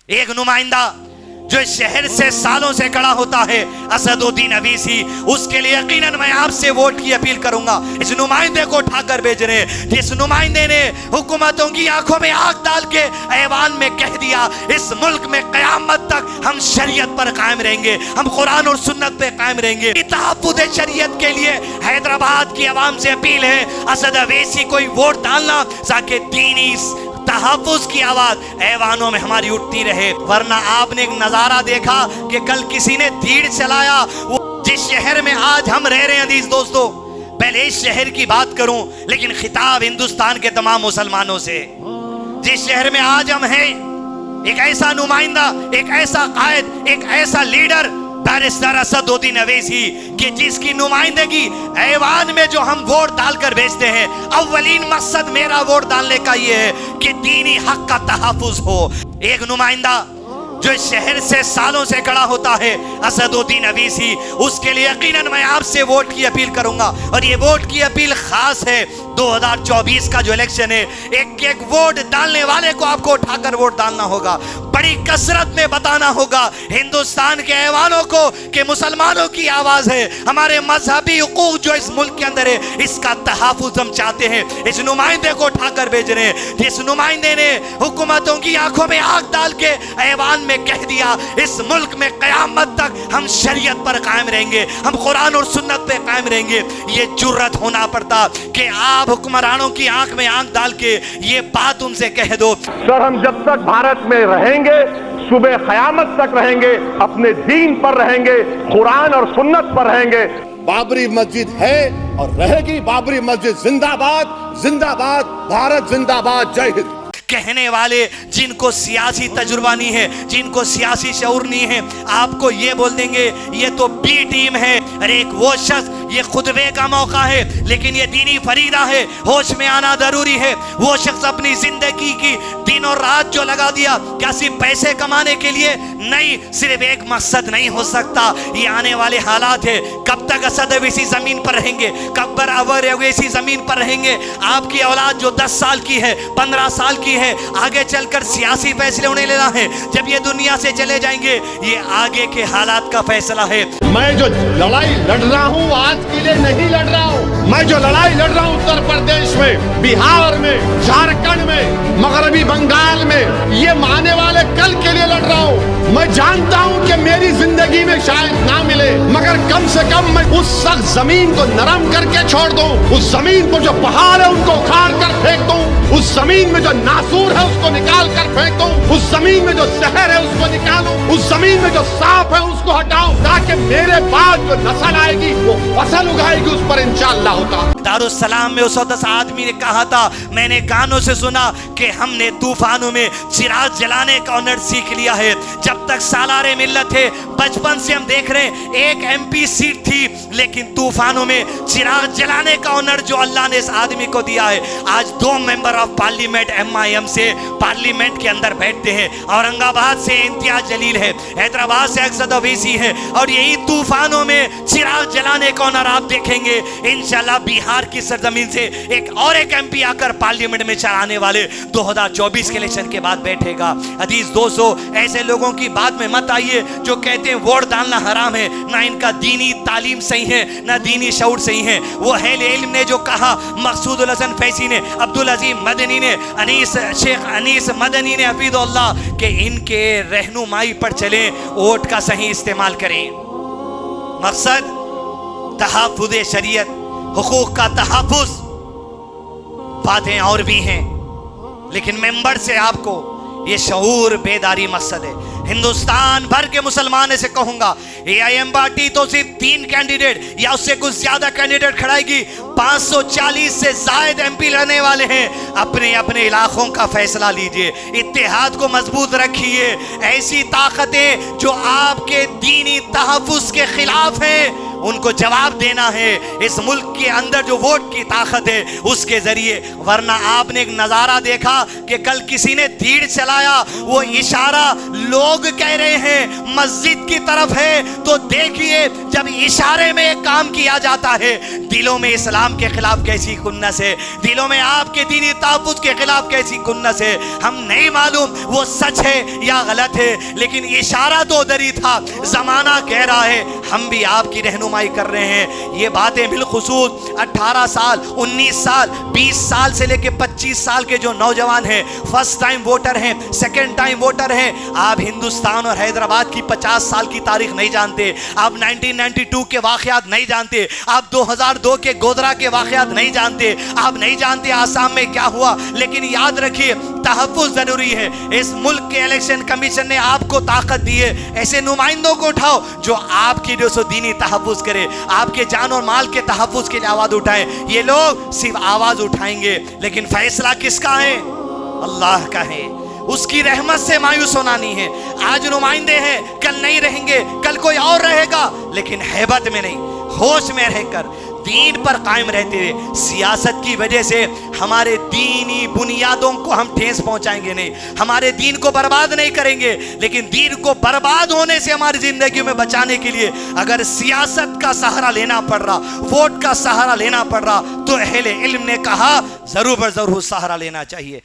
एक नुमाइंदा जो इस शहर से सालों से खड़ा होता है, असदुद्दीन अवीसी, उसके लिए यकीनन मैं आपसे वोट की अपील करूंगा। इस नुमाइंदे को उठाकर भेज रहे, जिस नुमाइंदे ने हुकूमतों की आंखों में आग डाल के ऐवान में कह दिया इस मुल्क में कयामत तक हम शरीयत पर कायम रहेंगे, हम कुरान और सुन्नत पे कायम रहेंगे। तहफ्फुज़ शरीयत के लिए हैदराबाद की आवाम से अपील है, असद अवैसी को वोट डालना ताकि दीनी तहफ्फुज़ की आवाज ऐवानों में हमारी उठती रहे। वरना आपने एक नजारा देखा कि कल किसी ने तीर चलाया, वो जिस शहर में आज हम रह रहे हैं अजीज दोस्तों, पहले इस शहर की बात करूं लेकिन खिताब हिंदुस्तान के तमाम मुसलमानों से, जिस शहर में आज हम हैं, एक ऐसा नुमाइंदा, एक ऐसा कायद, एक ऐसा लीडर बैरिस्टर असदुद्दीन अवैसी कि जिसकी नुमाइंदगी ऐवान में जो हम वोट डालकर भेजते हैं, अव्वलीन मकसद मेरा वोट डालने का ये है कि दीनी हक का तहफ्फुज़ हो। एक नुमाइंदा जो इस शहर से सालों से खड़ा होता है, असदुद्दीन अवीसी, उसके लिए यकीनन मैं आपसे वोट की अपील करूंगा। और ये वोट की अपील खास है 2024 का जो इलेक्शन है, एक एक वोट डालने वाले को आपको उठाकर वोट डालना होगा, बड़ी कसरत में बताना होगा हिंदुस्तान के ऐवानों को कि मुसलमानों की आवाज है, हमारे मजहबी हुकूक जो इस मुल्क के अंदर है इसका तहफ्फुज़ हम चाहते हैं। इस नुमाइंदे को उठाकर भेज रहे हैं, जिस नुमाइंदे ने हुकूमतों की आंखों में आग डाल के ऐवान में कह दिया इस मुल्क में कयामत तक हम शरीयत पर कायम रहेंगे, हम कुरान और सुन्नत पे कायम रहेंगे। ये जुर्रत होना पड़ता कि आप हुक्मरानों की आंख में आंख डाल के ये बात उनसे कह दो। सर, हम जब तक भारत में रहेंगे, सुबह क़यामत तक रहेंगे, अपने दीन पर रहेंगे, कुरान और सुन्नत पर रहेंगे। बाबरी मस्जिद है और रहेगी बाबरी मस्जिद। जिंदाबाद जिंदाबाद, भारत जिंदाबाद, जय हिंद। कहने वाले जिनको सियासी तजुर्बा नहीं है, जिनको सियासी शऊर नहीं है, आपको ये बोल देंगे ये तो बी टीम है। अरे एक वो शख्स, ये खुतबे का मौका है लेकिन ये दीनी फरीदा है, होश में आना जरूरी है। वो शख्स अपनी जिंदगी की दिन और रात जो लगा दिया, क्या सिर्फ पैसे कमाने के लिए नहीं, सिर्फ एक मकसद नहीं हो सकता। ये आने वाले हालात है, कब तक असद अवैसी जमीन पर रहेंगे, कब बराबर अवैसी जमीन पर रहेंगे। आपकी औलाद जो 10 साल की है, 15 साल की है, आगे चलकर सियासी फैसले उन्हें लेना है। जब ये दुनिया से चले जाएंगे, ये आगे के हालात का फैसला है। मैं जो लड़ाई लड़ रहा हूँ आज के लिए नहीं लड़ रहा हूँ, मैं जो लड़ाई लड़ रहा हूँ उत्तर प्रदेश में, बिहार में, झारखंड में, मगरबी बंगाल में, ये आने वाले कल के लिए लड़ रहा हूँ। मैं जानता हूँ कि मेरी जिंदगी में शायद ना मिले, मगर कम से कम मैं उस सख्त जमीन को नरम करके छोड़ दूं, उस जमीन को जो पहाड़ है उनको उखाड़ कर फेंक दूं, उस जमीन में जो नासूर है उसको निकाल कर फेंक दूं, उस जमीन में जो जहर है उसको निकालूं, उस जमीन में जो सांप है उसको हटाऊं, ताकि मेरे बाद जो नस्ल आएगी वो फसल उगाएगी उस पर इंशाअल्लाह होता। दारुस्सलाम में उस वक्त आदमी ने कहा था, मैंने कानों से सुना कि हमने तूफानों में चिराग जलाने का हुनर सीख लिया है। जब तक सालारे मिल्लत है, बचपन से हम देख रहे हैं, एक MP सीट थी लेकिन तूफानों में चिराग जलाने का हुनर जो अल्लाह ने इस आदमी को दिया है। आज 2 मेंबर ऑफ पार्लियामेंट MIM से पार्लियामेंट के अंदर बैठते हैं। औरंगाबाद से इम्तियाज जलील है, हैदराबाद से असद अवैसी है, और यही तूफानों में चिराग जलाने का हुनर आप देखेंगे। इंशाल्लाह बिहार की सरजमीन से एक MP आकर पार्लियामेंट में चलाने वाले 2024 के इलेक्शन के बाद बैठेगा। अजीज दोस्तों, ऐसे लोगों की बात में मत आइए जो कहते हैं वोट डालना हराम है, ना इनका दीनी तालीम सही है, ना दीनी शऊर सही है। वो अहले इल्म ने जो कहा, मकसूदुल हसन फैसी ने, अब्दुल अजीम मदनी ने, शेख अनीस मदनी ने, हफीजुल्लाह, के इनके रहनुमाई पर चलें, वोट का सही इस्तेमाल करें। मकसद तहफ्फुज़ शरीयत, हुकूक का तहफ्फुज़। बातें और भी हैं लेकिन मेंबर से आपको ये शऊर बेदारी मकसद है। हिंदुस्तान भर के मुसलमान से कहूंगा, AIM पार्टी तो सिर्फ 3 कैंडिडेट या उससे कुछ ज्यादा कैंडिडेट खड़ाएगी, 540 से ज्यादा MP रहने वाले हैं। अपने अपने इलाकों का फैसला लीजिए, इत्तेहाद को मजबूत रखिए। ऐसी ताकतें जो आपके दीनी तहफ्फुज़ के खिलाफ हैं उनको जवाब देना है इस मुल्क के अंदर जो वोट की ताकत है उसके जरिए। वरना आपने एक नजारा देखा कि कल किसी ने तीर चलाया, वो इशारा लोग कह रहे हैं मस्जिद की तरफ है, तो देखिए जब इशारे में एक काम किया जाता है, दिलों में इस्लाम के खिलाफ कैसी कुन्नस है, दिलों में आपके दीनी तहफ़्फ़ुज़ के खिलाफ कैसी कुन्नस है। हम नहीं मालूम वो सच है या गलत है, लेकिन इशारा तो उधर ही था। ज़माना कह रहा है, हम भी आपकी रहनुमाई कर रहे हैं। ये बातें बिलखुसूस 18 साल, 19 साल, 20 साल से लेके 25 साल के जो नौजवान हैं, फर्स्ट टाइम वोटर हैं, सेकेंड टाइम वोटर हैं, आप हिंदुस्तान और हैदराबाद की 50 साल की तारीख नहीं जानते, आप 1992 के वाक़यात नहीं जानते, आप 2002 के गोधरा के वाक़यात नहीं जानते, आप नहीं जानते आसाम में क्या हुआ। लेकिन याद रखिए तहफ़्फ़ुज़ ज़रूरी है। इस मुल्क के इलेक्शन कमीशन ने आपको ताकत दी है, ऐसे नुमाइंदों को उठाओ जो आपकी जो सो दीनी तहफ़्फ़ुज़ करे, आपके जान और माल के तहफ़्फ़ुज़ के लिए आवाज़ उठाएं। ये लोग सिर्फ आवाज़ उठाएंगे, लेकिन फैसला किसका है? अल्लाह का है। उसकी रहमत से मायूस होना नहीं है। आज नुमाइंदे हैं, कल नहीं रहेंगे, कल कोई और रहेगा, लेकिन हैबत में नहीं, होश में रहकर दीन पर कायम रहते हुए। सियासत की वजह से हमारे दीनी बुनियादों को हम ठेस पहुंचाएंगे नहीं, हमारे दीन को बर्बाद नहीं करेंगे, लेकिन दीन को बर्बाद होने से हमारी जिंदगी में बचाने के लिए अगर सियासत का सहारा लेना पड़ रहा, वोट का सहारा लेना पड़ रहा, तो अहले इल्म ने कहा जरूर बर जरूर सहारा लेना चाहिए।